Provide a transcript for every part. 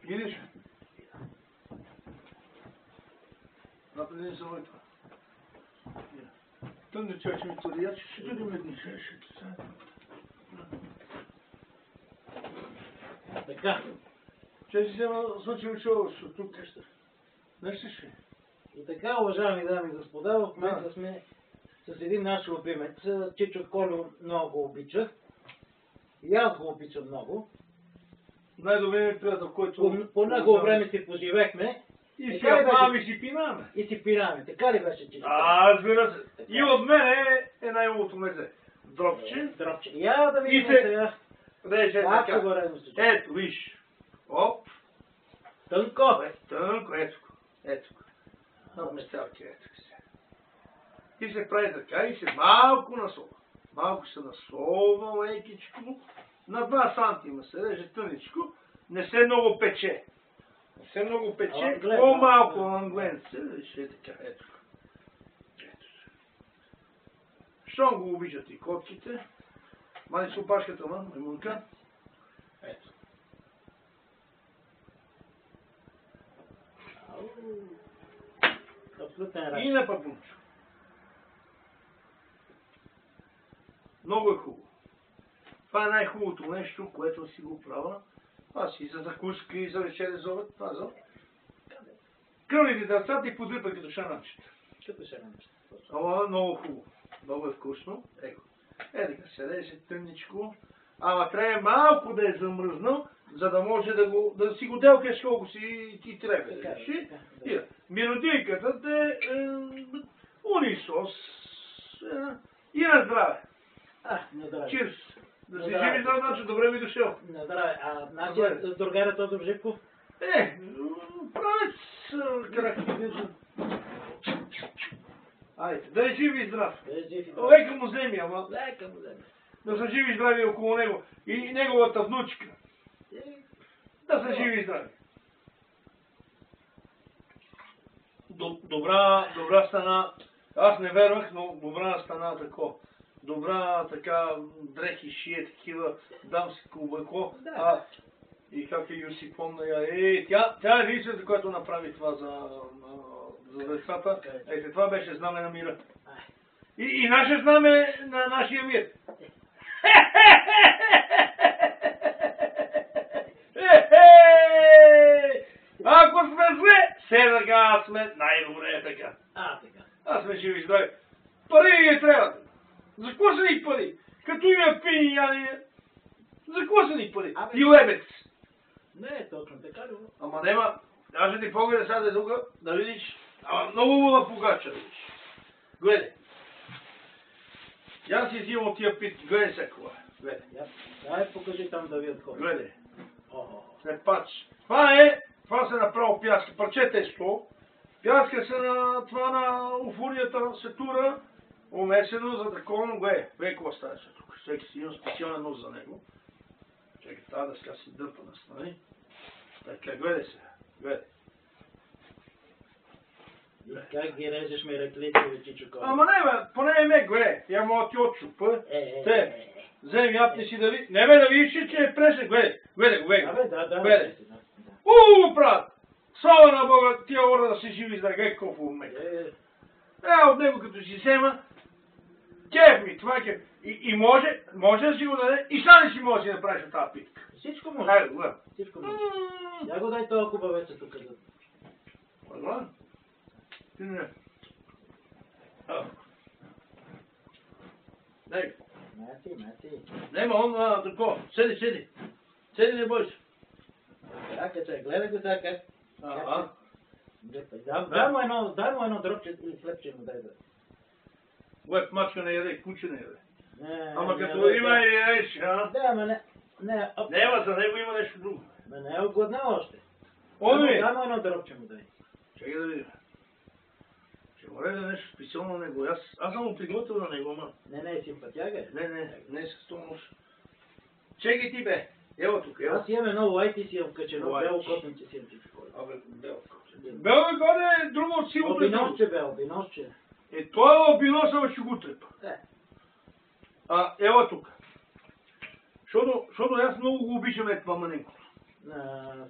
Видиш? Напреди не завой това. Тъмни човек ми твърди, аз ще дойдем едни. Така. Че си взема случай чува тук. Нещо ще. И така, уважаеми дами и господа, в момента сме с един наш любимец. Чичо Колю много го обича. И аз го обичам много. Най-добрият приятел, който... По много време си поживехме. И си ядмаме и си пинаме. И си пинаме. Така ли беше, Чичо? Разбира се. И от мен е най-лото мезе. Дропче. Дропче. Я да видим сега. Как се го редно случи? Ето, виж. Оп. Тънко, бе. Тънко, ето. Ето. На местелки, ето се. И се прави така и се малко насолва. Малко се насолва лекичко. На 2 сантима се реже тъничко. Не се много пече. Не се много пече. По-малко лангленце. Виж, е така, ето. Ето се. Щом го обичат и котките. Мани с опашката, маймунка. Ето. И на папунчо. Много е хубаво. Това е най-хубавото нещо, което си го правя. Аз и за закуска, и за вечеря за обед. Това за кръвните дърцата и подрипа като шаранчета. Като шаранчета. Това е много хубаво. Много е вкусно. Его. Така се реже тъничко. Ама трябва малко да е замръзнал, за да може да си го делкаш колко си ти трябва. Минутийката е унисос. И на здраве. На здраве. Чирс. Да си живи здрав, значи добре ми дошъл. На здраве. А нашия другаря Тодор Живков? Правец крахи. Айде, да е жив и здрав. Лека му вземи, ама. Лека му вземи. Да са живи и здрави около него. И неговата внучка. Да са живи и здрави. Добра стана. Аз не вервах, но добра стана тако. Добра така дрехи шие, такива дамски облекло. И как е Юси помня, тя е единствената, която направи това за децата. Ето, това беше знаме на мира. И наше знаме на нашия мир. Ако сме зле, все така сме най-добре е така. Така. Аз сме живи здрави. Пари не трябва. За какво са ни пари? Като има пини и яни, за какво са ни пари? И лебец. Не е точно така ли? Ама нема, аз ще ти погледа сега тук, да видиш, ама много луда погача, видиш. Гледай. Я си взимам от тия питки, гледай сега какво е. Гледай. Дай покажи там да видят хора. Гледай. След пач. Това се направо пяска, парчета е стол. Пяска се на това на уфурията се тура, умесено за такова, гледай. Гледай какво става сега тук. Всеки си има специален нос за него. Чекай, тази дъска си дърпа настрани. Така, гледай сега. Гледай. И как ги режеш мераклите, Чичо Колю? Ама не, бе, поне не ме гледай. Я мога ти отчупа. Те, вземи япни си да видиш. Не бе, да видиш, че е пресен. Гледай го. Гледай. Брат! Слава на Бога, тия ора да се живи, да гледай колко умека. От него като си взема, кеф ми, това е кеф. И може да си го даде, и сам си може да направиш от тази питка. Всичко може. Хайде, гледай. Всичко може. Я го дай това хубавеца тук. Гледай. Ти не. Дай. Мати. Нема, он тако. Седи. Седи, не бойся. Чакай, гледай го сега как. Дай му едно дропче или хлебче му дай да. Леп мачка не яде, куче не яде. Ама като има и еш, Да, ама не. Нема, за него има нещо друго. Не е огладнал още. Дай му едно дропче му дай. Чакай да видим. Ще му реда нещо специално на него. Аз съм му приготвил на него, ма. Не, симпатяга е. Не е с това нож. Чекай ти, бе. Ево тук, ево. Аз имам едно лайт и си имам качено. Бело котниче си имам Чичо Колю. Абе, бело котниче. Бело коте е друго от силото. Обиносче. Той е обиносъл, ще го трепа. Ево тук. Защото аз много го обичам това маненкото.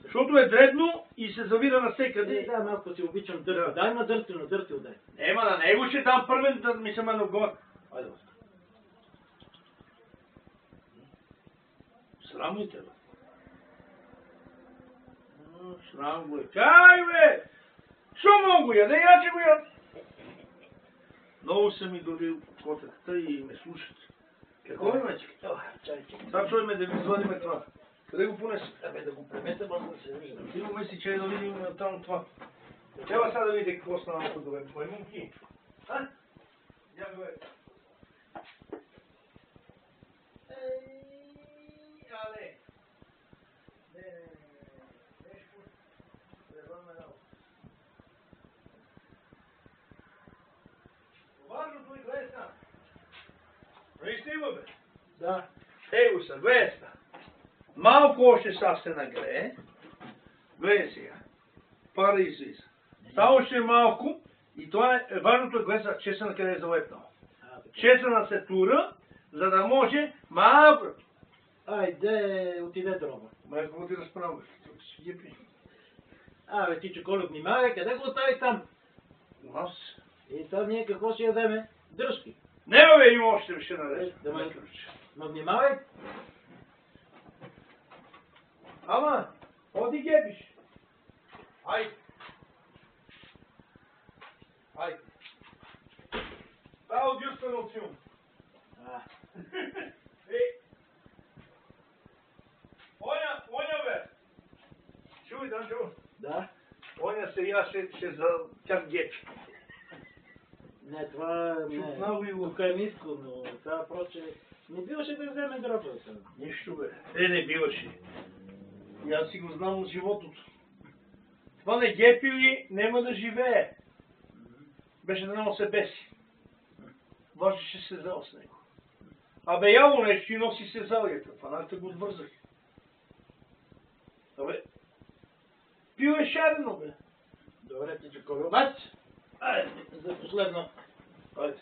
Защото е дребно и се завира навсекъде. Да, малко си обичам дърти. Дай ма дърти, но дърти отдай. Ема на него ще дам първен да ми се ме отгоре. Айде. Срамуйте, бе. Срам го е. Кай, бе! Шо мога го яде? Я че го яде. Много са ми дори котетата и ме слушат. Какво е, мечки? Сега чуеме да ви звъниме това. Къде го понесе? Абе да го премете, може да се вижда. Имаме си, че да видим там това. Ева сега да видите какво стана тук, бе. Маймунки. А? Я бе. Але. Нещо. Превърна работа. Важното и глесна. Наистина, бе. Да. Ей го са, глесна. Малко още са се нагрее. Гледай сега. Пара излиза. Само още малко. И това е важното е гледа чесъна къде е залепнал. Чесъна се тура, за да може малко. Айде, отиде дрова. Ма какво ти разправя? Си ги пи. Абе, ти Чоколю, внимавай, къде го остави там? У нас. И там ние какво ще ядеме? Дръжки. Нема бе, има още ще нарежа. Ма внимавай. Ама, оди гебиш. Айде. Айде. Ау, дюстан от филм. Оня бе. Чуй, да, чуй. Да. Оня сега ще за тях гепи. Не, това не. Много и Тук е ниско, но това проче. Не биваше да вземе дрова. Нищо бе. Не биваше. И аз си го знам от животото. Това не гепи ли, нема да живее. Беше да се беси. Важеше се зал с него. Абе яло нещо и носи се залията. Фанакта го отвързах. Абе, пил е шарено, бе. Добре, ти Чоколю. Мать! Айде, за последно. Айде.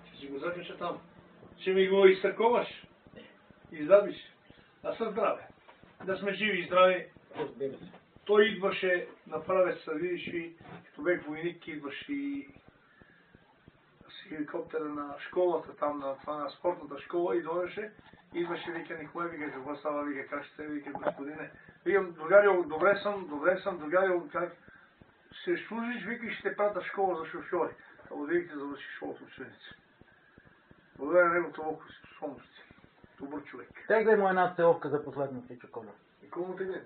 Ще си го закача там. Ще ми го изтърковаш. Издавиш. Аз съм здраве. Да сме живи и здрави. Разбира се. Той идваше на правеца, видиш и като бех войник, идваше и с хеликоптера на школата, там на спортната школа и дойдеше. Идваше, вика, Николай, вика, какво става, вика, как ще се, вика, господине. Викам, другарио, добре съм, другарио, как ще служиш, вика, и ще те прата школа за шофьори. А отидете да завърши школата ученица. Благодаря на него толкова способности. Добър човек. Тегдай му една целовка за последното, ти Чоколю. И какво му тегле?